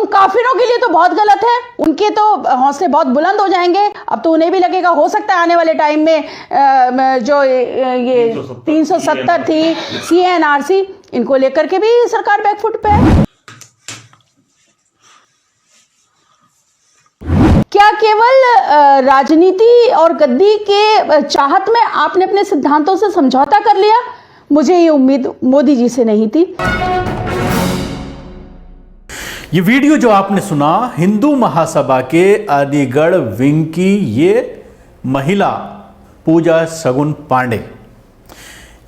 तुम काफिरों के लिए तो बहुत गलत है, उनके तो हौसले बहुत बुलंद हो जाएंगे। अब तो उन्हें भी लगेगा हो सकता है आने वाले टाइम में जो ये 370 थी CNRC, इनको लेकर के भी सरकार बैकफुट पे है। क्या केवल राजनीति और गद्दी के चाहत में आपने अपने सिद्धांतों से समझौता कर लिया? मुझे ये उम्मीद मोदी जी से नहीं थी। ये वीडियो जो आपने सुना, हिंदू महासभा के अलीगढ़ विंग की ये महिला पूजा सगुन पांडे,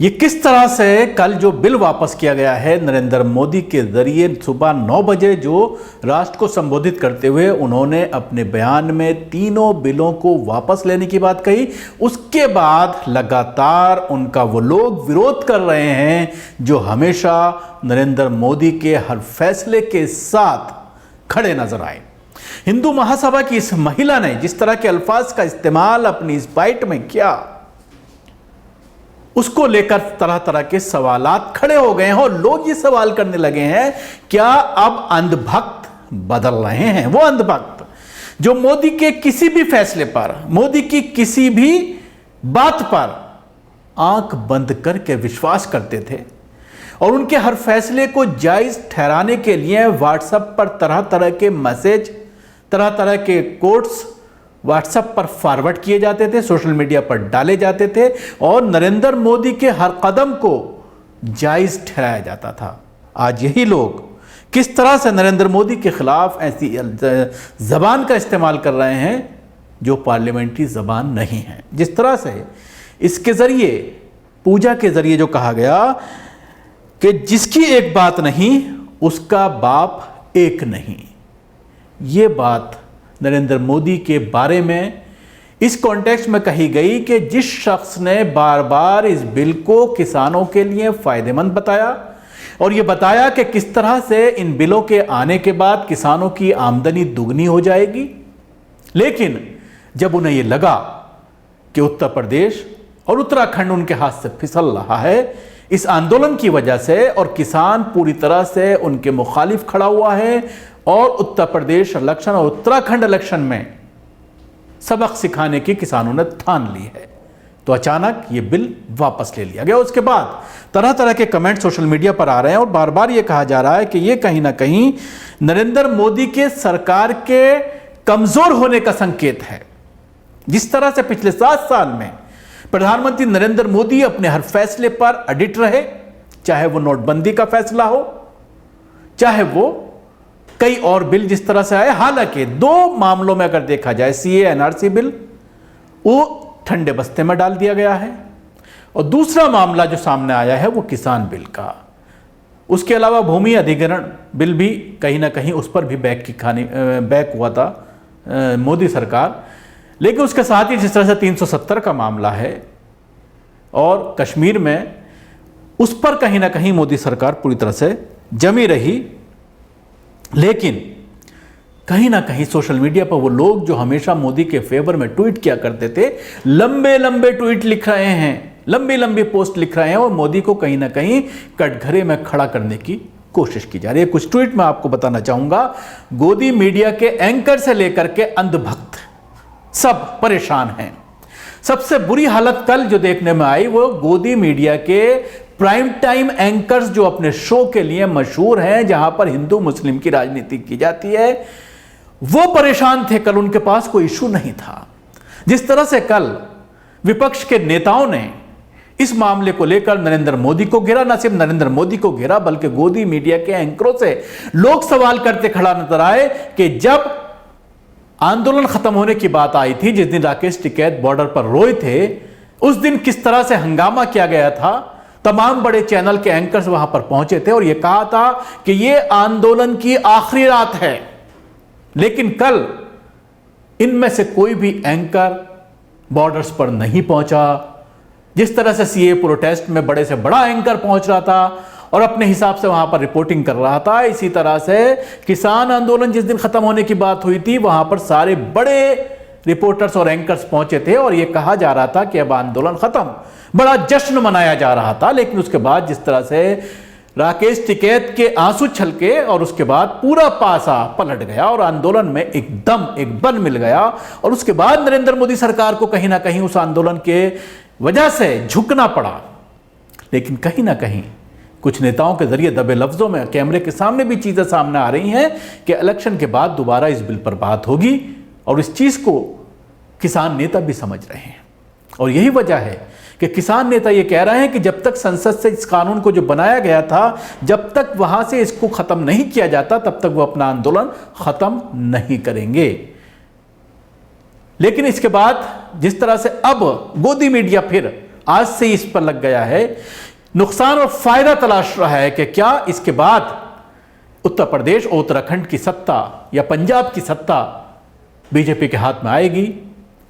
ये किस तरह से कल जो बिल वापस किया गया है नरेंद्र मोदी के जरिए, सुबह 9 बजे जो राष्ट्र को संबोधित करते हुए उन्होंने अपने बयान में तीनों बिलों को वापस लेने की बात कही। उसके बाद लगातार उनका वो लोग विरोध कर रहे हैं जो हमेशा नरेंद्र मोदी के हर फैसले के साथ खड़े नजर आए। हिंदू महासभा की इस महिला ने जिस तरह के अल्फाज का इस्तेमाल अपनी इस बाइट में किया, उसको लेकर तरह तरह के सवालात खड़े हो गए हैं और लोग ये सवाल करने लगे हैं, क्या अब अंधभक्त बदल रहे हैं? वो अंधभक्त जो मोदी के किसी भी फैसले पर, मोदी की किसी भी बात पर आंख बंद करके विश्वास करते थे और उनके हर फैसले को जायज ठहराने के लिए व्हाट्सएप पर तरह तरह के मैसेज, तरह तरह के कोट्स व्हाट्सएप पर फॉरवर्ड किए जाते थे, सोशल मीडिया पर डाले जाते थे और नरेंद्र मोदी के हर कदम को जायज ठहराया जाता था। आज यही लोग किस तरह से नरेंद्र मोदी के खिलाफ ऐसी जबान का इस्तेमाल कर रहे हैं जो पार्लियामेंट्री जबान नहीं है। जिस तरह से इसके जरिए, पूजा के जरिए जो कहा गया कि जिसकी एक बात नहीं उसका बाप एक नहीं, ये बात नरेंद्र मोदी के बारे में इस कॉन्टेक्स्ट में कही गई कि जिस शख्स ने बार बार इस बिल को किसानों के लिए फायदेमंद बताया और यह बताया कि किस तरह से इन बिलों के आने के बाद किसानों की आमदनी दुगनी हो जाएगी, लेकिन जब उन्हें यह लगा कि उत्तर प्रदेश और उत्तराखंड उनके हाथ से फिसल रहा है इस आंदोलन की वजह से और किसान पूरी तरह से उनके मुखालिफ खड़ा हुआ है और उत्तर प्रदेश इलेक्शन और उत्तराखंड इलेक्शन में सबक सिखाने की किसानों ने ठान ली है, तो अचानक ये बिल वापस ले लिया गया। उसके बाद तरह तरह के कमेंट सोशल मीडिया पर आ रहे हैं और बार बार ये कहा जा रहा है कि ये कहीं ना कहीं नरेंद्र मोदी के सरकार के कमजोर होने का संकेत है। जिस तरह से पिछले 7 साल में प्रधानमंत्री नरेंद्र मोदी अपने हर फैसले पर अडिट रहे, चाहे वो नोटबंदी का फैसला हो, चाहे वो कई और बिल जिस तरह से आए। हालांकि 2 मामलों में अगर देखा जाए, CA-NRC बिल वो ठंडे बस्ते में डाल दिया गया है और दूसरा मामला जो सामने आया है वो किसान बिल का। उसके अलावा भूमि अधिग्रहण बिल भी कहीं ना कहीं उस पर भी बैक हुआ था मोदी सरकार। लेकिन उसके साथ ही जिस तरह से 370 का मामला है और कश्मीर में, उस पर कहीं ना कहीं मोदी सरकार पूरी तरह से जमी रही। लेकिन कहीं ना कहीं सोशल मीडिया पर वो लोग जो हमेशा मोदी के फेवर में ट्वीट किया करते थे, लंबे लंबे ट्वीट लिख रहे हैं, लंबी लंबी पोस्ट लिख रहे हैं और मोदी को कहीं ना कहीं कटघरे में खड़ा करने की कोशिश की जा रही है। कुछ ट्वीट मैं आपको बताना चाहूंगा। गोदी मीडिया के एंकर से लेकर के अंधभक्त सब परेशान हैं। सबसे बुरी हालत कल जो देखने में आई वो गोदी मीडिया के प्राइम टाइम एंकर्स जो अपने शो के लिए मशहूर हैं, जहां पर हिंदू मुस्लिम की राजनीति की जाती है, वो परेशान थे। कल उनके पास कोई इशू नहीं था। जिस तरह से कल विपक्ष के नेताओं ने इस मामले को लेकर नरेंद्र मोदी को घेरा, न सिर्फ नरेंद्र मोदी को घेरा बल्कि गोदी मीडिया के एंकरों से लोग सवाल करते खड़ा नजर आए कि जब आंदोलन खत्म होने की बात आई थी, जिस दिन राकेश टिकैत बॉर्डर पर रोए थे, उस दिन किस तरह से हंगामा किया गया था। तमाम बड़े चैनल के एंकर्स वहां पर पहुंचे थे और यह कहा था कि यह आंदोलन की आखिरी रात है। लेकिन कल इनमें से कोई भी एंकर बॉर्डर्स पर नहीं पहुंचा। जिस तरह से सीए प्रोटेस्ट में बड़े से बड़ा एंकर पहुंच रहा था और अपने हिसाब से वहां पर रिपोर्टिंग कर रहा था, इसी तरह से किसान आंदोलन जिस दिन खत्म होने की बात हुई थी, वहां पर सारे बड़े रिपोर्टर्स और एंकर्स पहुंचे थे और यह कहा जा रहा था कि अब आंदोलन खत्म, बड़ा जश्न मनाया जा रहा था। लेकिन उसके बाद जिस तरह से राकेश टिकैत के आंसू छलके और उसके बाद पूरा पासा पलट गया और आंदोलन में एक बल मिल गया। और उसके बाद नरेंद्र मोदी सरकार को कहीं ना कहीं उस आंदोलन के वजह से झुकना पड़ा। लेकिन कहीं ना कहीं कुछ नेताओं के जरिए दबे लफ्जों में कैमरे के सामने भी चीजें सामने आ रही हैं कि इलेक्शन के बाद दोबारा इस बिल पर बात होगी, और इस चीज को किसान नेता भी समझ रहे हैं। और यही वजह है कि किसान नेता ये कह रहे हैं कि जब तक संसद से इस कानून को जो बनाया गया था, जब तक वहां से इसको खत्म नहीं किया जाता, तब तक वो अपना आंदोलन खत्म नहीं करेंगे। लेकिन इसके बाद जिस तरह से अब गोदी मीडिया फिर आज से इस पर लग गया है, नुकसान और फायदा तलाश रहा है कि क्या इसके बाद उत्तर प्रदेश और उत्तराखंड की सत्ता या पंजाब की सत्ता बीजेपी के हाथ में आएगी।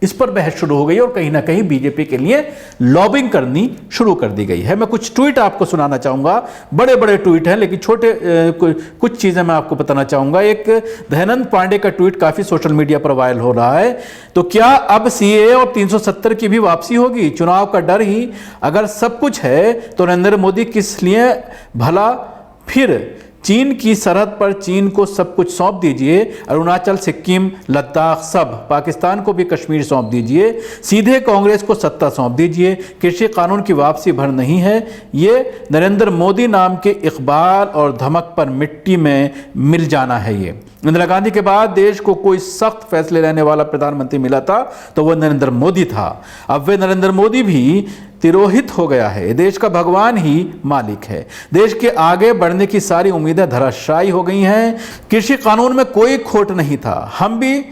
इस पर बहस शुरू हो गई और कहीं ना कहीं बीजेपी के लिए लॉबिंग करनी शुरू कर दी गई है। मैं कुछ ट्वीट आपको सुनाना चाहूंगा, बड़े बड़े ट्वीट हैं लेकिन छोटे कुछ चीजें मैं आपको बताना चाहूंगा। एक दयानंद पांडे का ट्वीट काफी सोशल मीडिया पर वायरल हो रहा है। तो क्या अब सीएए और 370 की भी वापसी होगी? चुनाव का डर ही अगर सब कुछ है तो नरेंद्र मोदी किस लिए भला फिर चीन की सरहद पर चीन को सब कुछ सौंप दीजिए, अरुणाचल, सिक्किम, लद्दाख सब, पाकिस्तान को भी कश्मीर सौंप दीजिए, सीधे कांग्रेस को सत्ता सौंप दीजिए। कृषि कानून की वापसी भर नहीं है, ये नरेंद्र मोदी नाम के इकबाल और धमक पर मिट्टी में मिल जाना है। ये इंदिरा गांधी के बाद देश को कोई सख्त फैसले लेने वाला प्रधानमंत्री मिला था तो वह नरेंद्र मोदी था। अब वे नरेंद्र मोदी भी तिरोहित हो गया है। देश का भगवान ही मालिक है। देश के आगे बढ़ने की सारी उम्मीदें धराशायी हो गई हैं। कृषि कानून में कोई खोट नहीं था। हम भी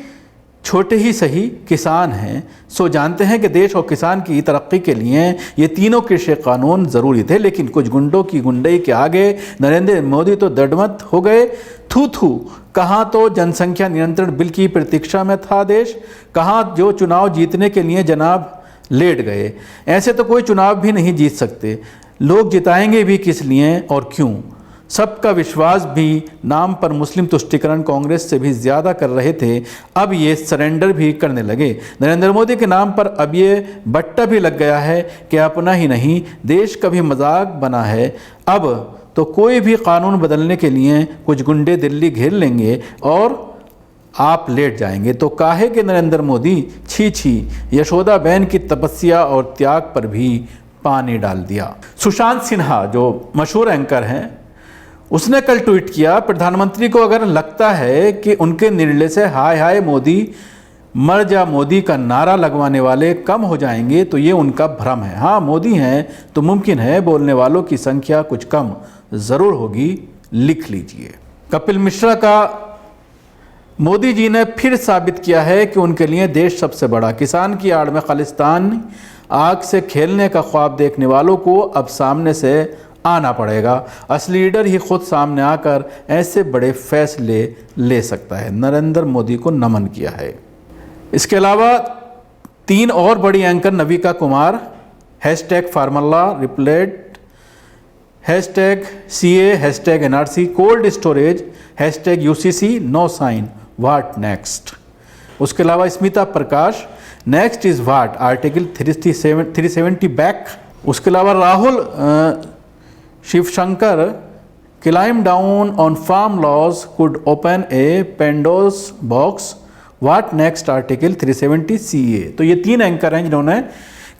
छोटे ही सही किसान हैं, सो जानते हैं कि देश और किसान की तरक्की के लिए ये तीनों कृषि कानून जरूरी थे। लेकिन कुछ गुंडों की गुंडई के आगे नरेंद्र मोदी तो दंडवत हो गए। थू थू, कहाँ तो जनसंख्या नियंत्रण बिल की प्रतीक्षा में था देश, कहाँ जो चुनाव जीतने के लिए जनाब लेट गए। ऐसे तो कोई चुनाव भी नहीं जीत सकते, लोग जिताएंगे भी किस लिए और क्यों? सबका विश्वास भी नाम पर मुस्लिम तुष्टीकरण कांग्रेस से भी ज़्यादा कर रहे थे, अब ये सरेंडर भी करने लगे। नरेंद्र मोदी के नाम पर अब ये बट्टा भी लग गया है कि अपना ही नहीं देश का भी मजाक बना है। अब तो कोई भी कानून बदलने के लिए कुछ गुंडे दिल्ली घेर लेंगे और आप लेट जाएंगे। तो काहे कि नरेंद्र मोदी छी छी यशोदा बहन की तपस्या और त्याग पर भी पानी डाल दिया। सुशांत सिन्हा जो मशहूर एंकर हैं, उसने कल ट्वीट किया, प्रधानमंत्री को अगर लगता है कि उनके निर्णय से हाय हाय मोदी मर जा मोदी का नारा लगवाने वाले कम हो जाएंगे तो ये उनका भ्रम है। हाँ, मोदी हैं तो मुमकिन है बोलने वालों की संख्या कुछ कम ज़रूर होगी, लिख लीजिए। कपिल मिश्रा का मोदी जी ने फिर साबित किया है कि उनके लिए देश सबसे बड़ा। किसान की आड़ में खालिस्तान आग से खेलने का ख्वाब देखने वालों को अब सामने से आना पड़ेगा। असली लीडर ही खुद सामने आकर ऐसे बड़े फैसले ले सकता है। नरेंद्र मोदी को नमन किया है। इसके अलावा 3 और बड़ी anchor Navika Kumar, #formula replayed, #CA, #NRC, cold storage, #UCC, no sign, what next. उसके अलावा Smita Prakash, next is what, article 370 back. उसके अलावा Rahul Shivshankar, climb down on farm laws could open a Pandora's box, what next, article 370 CA। तो ये 3 anchor हैं जिन्होंने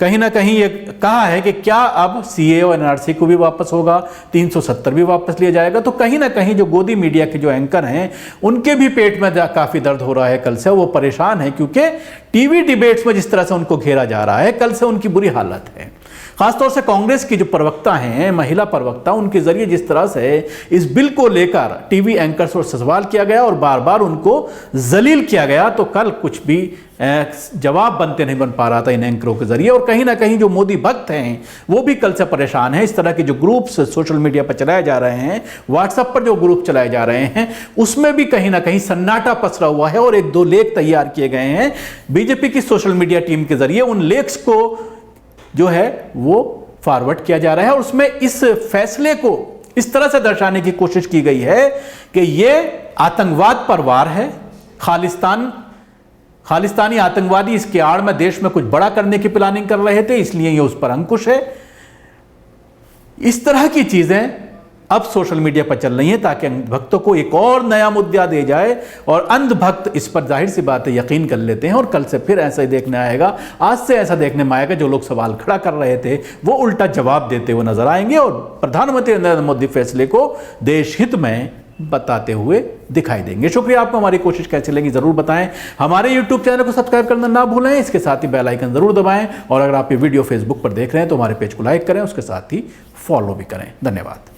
कहीं ना कहीं ये कहा है कि क्या अब CA और NRC को भी वापस होगा, 370 भी वापस लिया जाएगा। तो कहीं ना कहीं जो गोदी मीडिया के जो एंकर हैं उनके भी पेट में काफ़ी दर्द हो रहा है। कल से वो परेशान है क्योंकि टीवी डिबेट्स में जिस तरह से उनको घेरा जा रहा है, कल से उनकी बुरी हालत है। खासतौर से कांग्रेस की जो प्रवक्ता हैं, महिला प्रवक्ता, उनके जरिए जिस तरह से इस बिल को लेकर टीवी एंकर्स पर सवाल किया गया और बार बार उनको जलील किया गया, तो कल कुछ भी जवाब बनते नहीं बन पा रहा था इन एंकरों के जरिए। और कहीं ना कहीं जो मोदी भक्त हैं वो भी कल से परेशान हैं। इस तरह के जो ग्रुप्स सोशल मीडिया पर चलाए जा रहे हैं, व्हाट्सएप पर जो ग्रुप चलाए जा रहे हैं, उसमें भी कहीं ना कहीं सन्नाटा पसरा हुआ है और 1-2 लेख तैयार किए गए हैं बीजेपी की सोशल मीडिया टीम के जरिए। उन लेख्स को जो है वो फॉरवर्ड किया जा रहा है और उसमें इस फैसले को इस तरह से दर्शाने की कोशिश की गई है कि ये आतंकवाद पर वार है, खालिस्तानी आतंकवादी इसके आड़ में देश में कुछ बड़ा करने की प्लानिंग कर रहे थे, इसलिए ये उस पर अंकुश है। इस तरह की चीजें अब सोशल मीडिया पर चल रही हैं ताकि अंधभक्तों को एक और नया मुद्दा दे जाए और अंधभक्त इस पर जाहिर सी बात है यकीन कर लेते हैं और कल से फिर ऐसा ही देखने आएगा। आज से ऐसा देखने में आएगा जो लोग सवाल खड़ा कर रहे थे वो उल्टा जवाब देते हुए नजर आएंगे और प्रधानमंत्री नरेंद्र मोदी फैसले को देश हित में बताते हुए दिखाई देंगे। शुक्रिया। आपको हमारी कोशिश कैसी लगी जरूर बताएं। हमारे YouTube चैनल को सब्सक्राइब करना ना भूलें, इसके साथ ही बेल आइकन जरूर दबाएं और अगर आप ये वीडियो फेसबुक पर देख रहे हैं तो हमारे पेज को लाइक करें, उसके साथ ही फॉलो भी करें। धन्यवाद।